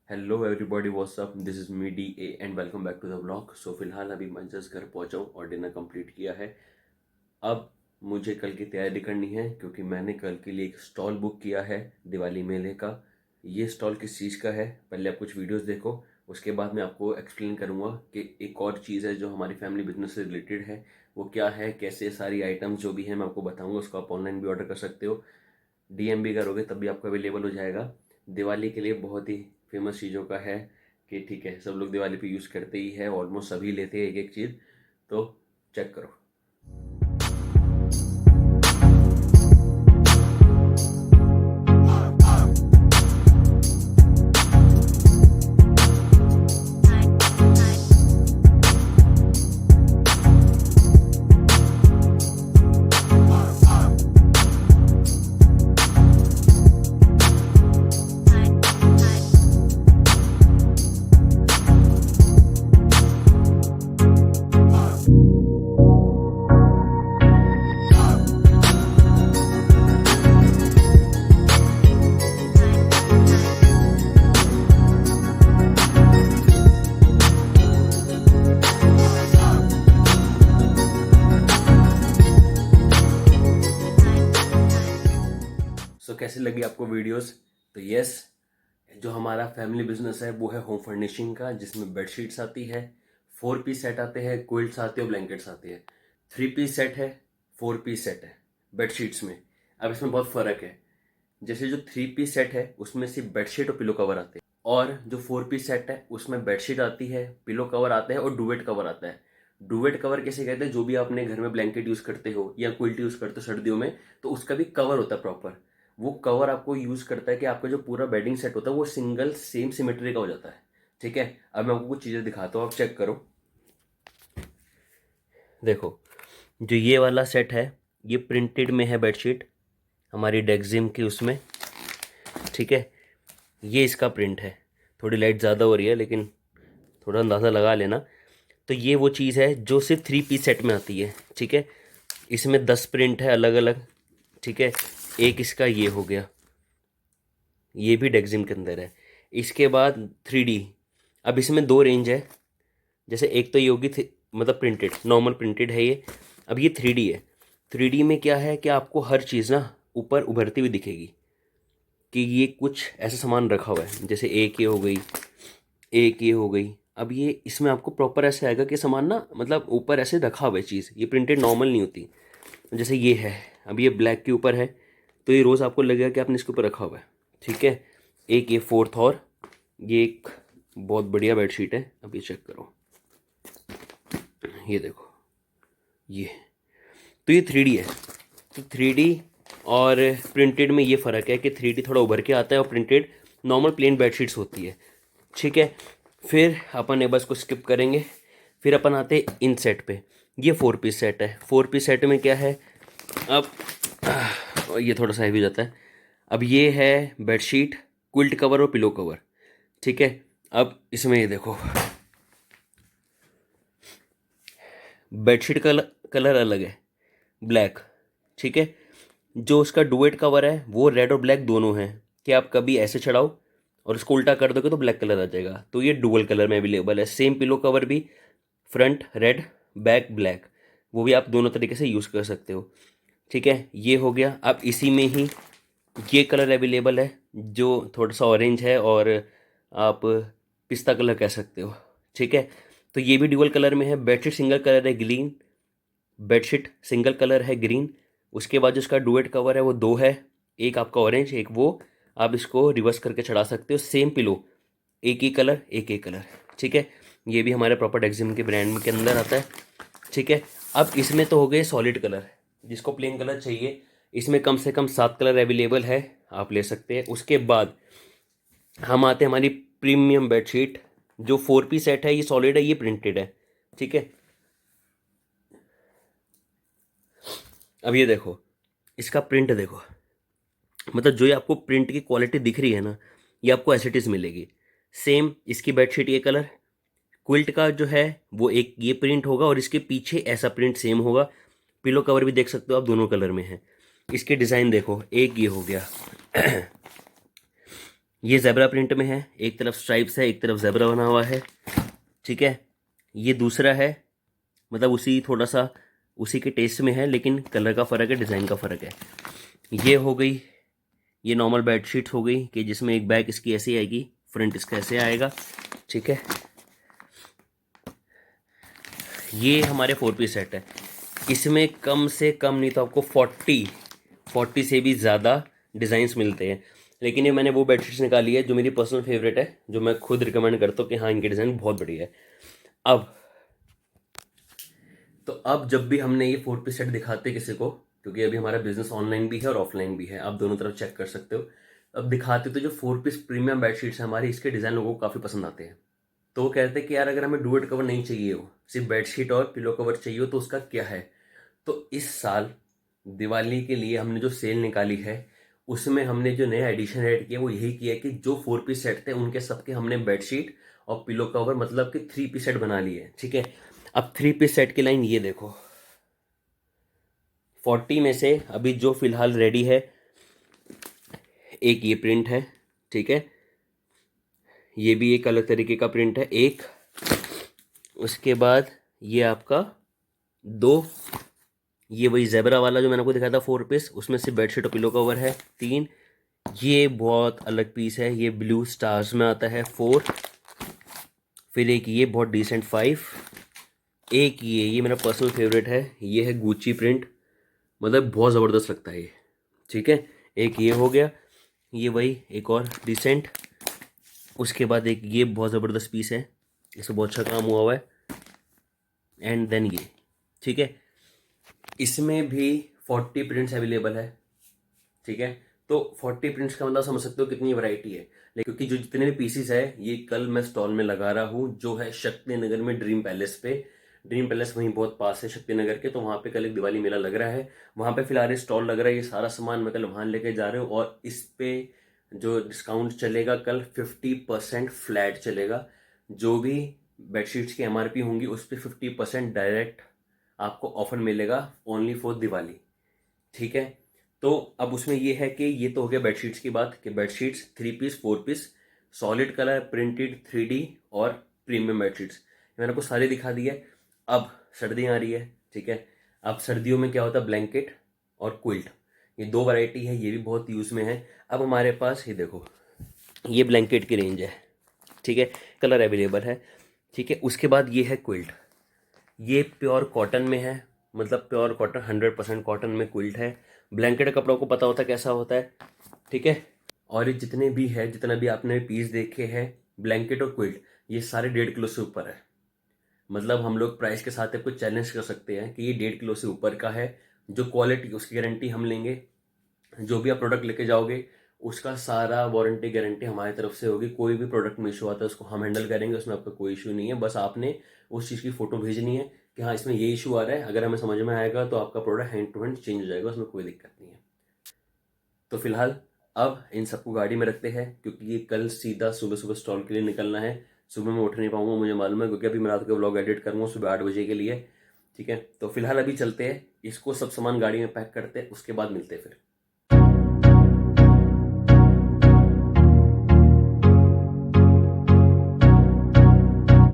Hello everybody what's up, this is me DA and welcome back to the vlog. So फिलहाल अभी मैं just घर पहुंचा हूँ और डिनर कंप्लीट किया है। अब मुझे कल की तैयारी करनी है क्योंकि मैंने कल के लिए एक स्टॉल बुक किया है दिवाली मेले का। ये स्टॉल किस चीज़ का है, पहले आप कुछ वीडियोस देखो, उसके बाद मैं आपको एक्सप्लेन करूँगा कि एक और चीज़ है जो हमारी फैमिली बिजनेस से रिलेटेड है, वो क्या है, कैसे सारी आइटम्स जो भी हैं मैं आपको बताऊँगा। उसको आप ऑनलाइन भी ऑर्डर कर सकते हो, DM भी करोगे तब भी आपको अवेलेबल हो जाएगा। दिवाली के लिए बहुत ही फेमस चीज़ों का है कि ठीक है, सब लोग दिवाली पे यूज़ करते ही है, ऑलमोस्ट सभी लेते हैं एक एक चीज़। तो चेक करो। सो कैसे लगी आपको वीडियोस? तो यस, जो हमारा फैमिली बिजनेस है वो है होम फर्निशिंग का, जिसमें बेडशीट्स आती है, 4 पीस सेट आते हैं, क्विल्ट्स आते हैं और ब्लैंकेट्स आते हैं। 3 पीस सेट है, 4 पीस सेट है बेडशीट्स में। अब इसमें बहुत फ़र्क है। जैसे जो 3 पीस सेट है उसमें सिर्फ बेडशीट और पिलो कवर आते हैं, और जो 4 पीस सेट है उसमें बेडशीट आती है, पिलो कवर आता है और डुवेट कवर आता है। डुवेट कवर कैसे कहते हैं, जो भी आप अपने घर में ब्लैंकेट यूज़ करते हो या क्विल्ट यूज़ करते हो सर्दियों में, तो उसका भी कवर होता है प्रॉपर। वो कवर आपको यूज़ करता है कि आपका जो पूरा बेडिंग सेट होता है वो सिंगल सेम सिमेट्री का हो जाता है। ठीक है, अब मैं आपको कुछ चीज़ें दिखाता हूँ, आप चेक करो। देखो, जो ये वाला सेट है ये प्रिंटेड में है बेडशीट, हमारी डेक्जिम की उसमें। ठीक है, ये इसका प्रिंट है। थोड़ी लाइट ज़्यादा हो रही है लेकिन थोड़ा अंदाज़ा लगा लेना। तो ये वो चीज़ है जो सिर्फ 3 पीस सेट में आती है। ठीक है, इसमें 10 प्रिंट है अलग अलग। ठीक है, एक इसका ये हो गया, ये भी डेक्जिम के अंदर है। इसके बाद 3D। अब इसमें दो रेंज है, जैसे एक तो ये होगी मतलब प्रिंटेड, नॉर्मल प्रिंटेड है ये। अब ये 3D है। 3D में क्या है कि आपको हर चीज़ ना ऊपर उभरती हुई दिखेगी कि ये कुछ ऐसा सामान रखा हुआ है। जैसे एक ये हो गई, एक ये हो गई। अब ये इसमें आपको प्रॉपर ऐसे आएगा कि सामान ना मतलब ऊपर ऐसे रखा हुआ है चीज़, ये प्रिंटेड नॉर्मल नहीं होती। जैसे ये है, अब ये ब्लैक के ऊपर है तो ये रोज़ आपको लगेगा कि आपने इसके ऊपर रखा हुआ है। ठीक है, एक ये फोर्थ, और ये एक बहुत बढ़िया बेडशीट है। अब ये चेक करो, ये देखो, ये तो ये 3D है। तो 3D और प्रिंटेड में ये फ़र्क है कि 3D थोड़ा उभर के आता है और प्रिंटेड नॉर्मल प्लेन बेडशीट्स होती है। ठीक है, फिर अपन ने बस को स्किप करेंगे, फिर अपन आते हैं इन सेट पे। ये 4 पीस सेट है। 4 पीस सेट में क्या है, अब ये थोड़ा सा हैवी हो जाता है। अब ये है बेडशीट, क्विल्ट कवर और पिलो कवर। ठीक है, अब इसमें ये देखो, बेडशीट का कलर अलग है, ब्लैक। ठीक है, जो उसका डुएट कवर है वो रेड और ब्लैक दोनों हैं, कि आप कभी ऐसे चढ़ाओ और उसको उल्टा कर दोगे तो ब्लैक कलर आ जाएगा। तो ये डुअल कलर में अवेलेबल है। सेम पिलो कवर भी, फ्रंट रेड, बैक ब्लैक, वो भी आप दोनों तरीके से यूज़ कर सकते हो। ठीक है, ये हो गया। अब इसी में ही ये कलर अवेलेबल है जो थोड़ा सा ऑरेंज है और आप पिस्ता कलर कह सकते हो। ठीक है, तो ये भी ड्यूअल कलर में है। बेडशीट सिंगल कलर है ग्रीन, बेडशीट सिंगल कलर है ग्रीन। उसके बाद जो इसका डुएट कवर है वो दो है, एक आपका ऑरेंज, एक वो। आप इसको रिवर्स करके चढ़ा सकते हो। सेम पिलो, एक ही कलर, एक ही कलर। ठीक है, ये भी हमारे प्रॉपर डेक्सिम के ब्रांड के अंदर आता है। ठीक है, अब इसमें तो हो गए सॉलिड कलर, जिसको प्लेन कलर चाहिए इसमें कम से कम 7 कलर अवेलेबल है, आप ले सकते हैं। उसके बाद हम आते हैं हमारी प्रीमियम बेडशीट, जो 4 पीस सेट है, ये सॉलिड है, ये प्रिंटेड है। ठीक है, अब ये देखो, इसका प्रिंट देखो, मतलब जो ये आपको प्रिंट की क्वालिटी दिख रही है ना, ये आपको एज इट इज़ मिलेगी। सेम इसकी बेडशीट ये कलर, क्विल्ट का जो है वो एक ये प्रिंट होगा और इसके पीछे ऐसा प्रिंट सेम होगा। पिलो कवर भी देख सकते हो आप, दोनों कलर में है। इसके डिज़ाइन देखो, एक ये हो गया, ये ज़ेब्रा प्रिंट में है, एक तरफ स्ट्राइप्स है, एक तरफ ज़ेब्रा बना हुआ है, ठीक है। ये दूसरा है, मतलब उसी थोड़ा सा उसी के टेस्ट में है, लेकिन कलर का फ़र्क है, डिज़ाइन का फ़र्क है। ये हो गई, ये नॉर्मल बेडशीट हो गई कि जिसमें एक बैक इसकी ऐसी आएगी, फ्रंट इसका ऐसे आएगा, ठीक है। ये हमारे 4 पीस सेट है। इसमें कम से कम नहीं तो आपको 40 से भी ज़्यादा डिज़ाइंस मिलते हैं, लेकिन ये मैंने वो बेडशीट्स निकाली है जो मेरी पर्सनल फेवरेट है, जो मैं खुद रिकमेंड करता हूँ कि हाँ इनके डिज़ाइन बहुत बढ़िया है। अब जब भी हमने ये 4 पीस सेट दिखाते किसी को, क्योंकि अभी हमारा बिजनेस ऑनलाइन भी है और ऑफलाइन भी है, आप दोनों तरफ चेक कर सकते हो। अब दिखाते तो जो 4 पीस प्रीमियम बेडशीट्स हैं हमारी, इसके डिज़ाइन लोगों को काफ़ी पसंद आते हैं। तो वो कहते हैं कि यार अगर हमें डुएट कवर नहीं चाहिए हो, सिर्फ बेडशीट और पिलो कवर चाहिए हो, तो उसका क्या है। तो इस साल दिवाली के लिए हमने जो सेल निकाली है, उसमें हमने जो नया एडिशन ऐड किया वो यही किया कि जो 4 पीस सेट थे उनके सबके हमने बेडशीट और पिलो कवर मतलब कि 3 पीस सेट बना लिए, ठीक है। अब 3 पीस सेट की लाइन ये देखो, 40 में से अभी जो फिलहाल रेडी है, एक ये प्रिंट है, ठीक है। ये भी एक अलग तरीके का प्रिंट है एक। उसके बाद ये आपका 2, ये वही ज़ेब्रा वाला जो मैंने आपको दिखाया था 4 पीस, उसमें से बेडशीट और पिलो कवर है 3। ये बहुत अलग पीस है, ये ब्लू स्टार्स में आता है 4। फिर एक ये बहुत डिसेंट 5। एक ये मेरा पर्सनल फेवरेट है, ये है गुच्ची प्रिंट, मतलब बहुत ज़बरदस्त लगता है ये, ठीक है। एक ये हो गया, ये वही एक और डिसेंट। उसके बाद एक ये बहुत ज़बरदस्त पीस है, इसमें बहुत अच्छा काम हुआ हुआ है। एंड देन ये, ठीक है। इसमें भी 40 प्रिंट्स अवेलेबल है, ठीक है। तो 40 प्रिंट्स का मतलब समझ सकते हो कितनी वैरायटी है। लेकिन क्योंकि जो जितने भी पीसीस है ये कल मैं स्टॉल में लगा रहा हूँ, जो है शक्ति नगर में ड्रीम पैलेस पे। ड्रीम पैलेस वहीं बहुत पास है शक्ति नगर के, तो वहाँ पे कल एक दिवाली मेला लग रहा है, वहाँ पे फिलहाल स्टॉल लग रहा है। ये सारा सामान मैं कल वहाँ लेके जा रहे हूँ, और इस पे जो डिस्काउंट चलेगा कल 50% फ्लैट चलेगा। जो भी बेडशीट्स की एमआरपी होंगी उस पर 50% डायरेक्ट आपको ऑफर मिलेगा, ओनली फॉर दिवाली, ठीक है। तो अब उसमें ये है कि ये तो हो गया बेडशीट्स की बात, कि bedsheets 3 piece 4 piece solid colour printed 3D और प्रीमियम बेडशीट्स मैंने आपको सारे दिखा दिए। अब सर्दियाँ आ रही है, ठीक है। अब सर्दियों में क्या होता है, ब्लैंकेट और क्विल्ट, ये 2 वैरायटी है, ये भी बहुत यूज़ में है। अब हमारे पास ये देखो, ये ब्लैंकेट की रेंज है, ठीक है, कलर अवेलेबल है, ठीक है। उसके बाद ये है क्विल्ट, ये प्योर कॉटन में है, मतलब प्योर कॉटन 100% कॉटन में क्विल्ट है। ब्लैंकेट का कपड़ा को पता होता है कैसा होता है, ठीक है। और ये जितने भी है, जितना भी आपने पीस देखे हैं ब्लैंकेट और क्विल्ट, ये सारे 1.5 किलो से ऊपर है। मतलब हम लोग प्राइस के साथ आपको चैलेंज कर सकते हैं कि ये 1.5 किलो से ऊपर का है। जो क्वालिटी उसकी गारंटी हम लेंगे, जो भी आप प्रोडक्ट लेके जाओगे उसका सारा वारंटी गारंटी हमारी तरफ से होगी। कोई भी प्रोडक्ट में इशू आता है उसको हम हैंडल करेंगे, उसमें आपका कोई इशू नहीं है। बस आपने उस चीज़ की फ़ोटो भेजनी है कि हाँ इसमें ये इशू आ रहा है, अगर हमें समझ में आएगा तो आपका product hand to hand change हो जाएगा, उसमें कोई दिक्कत नहीं है। तो फिलहाल अब इन सबको गाड़ी में रखते हैं, क्योंकि ये कल सीधा सुबह सुबह स्टॉल के लिए निकलना है। सुबह मैं उठ नहीं पाऊंगा मुझे मालूम है, क्योंकि अभी मैं रात का व्लॉग एडिट करूँगा सुबह 8 बजे के लिए, ठीक है। तो फिलहाल अभी चलते हैं, इसको सब सामान गाड़ी में पैक करते हैं, उसके बाद मिलते हैं फिर।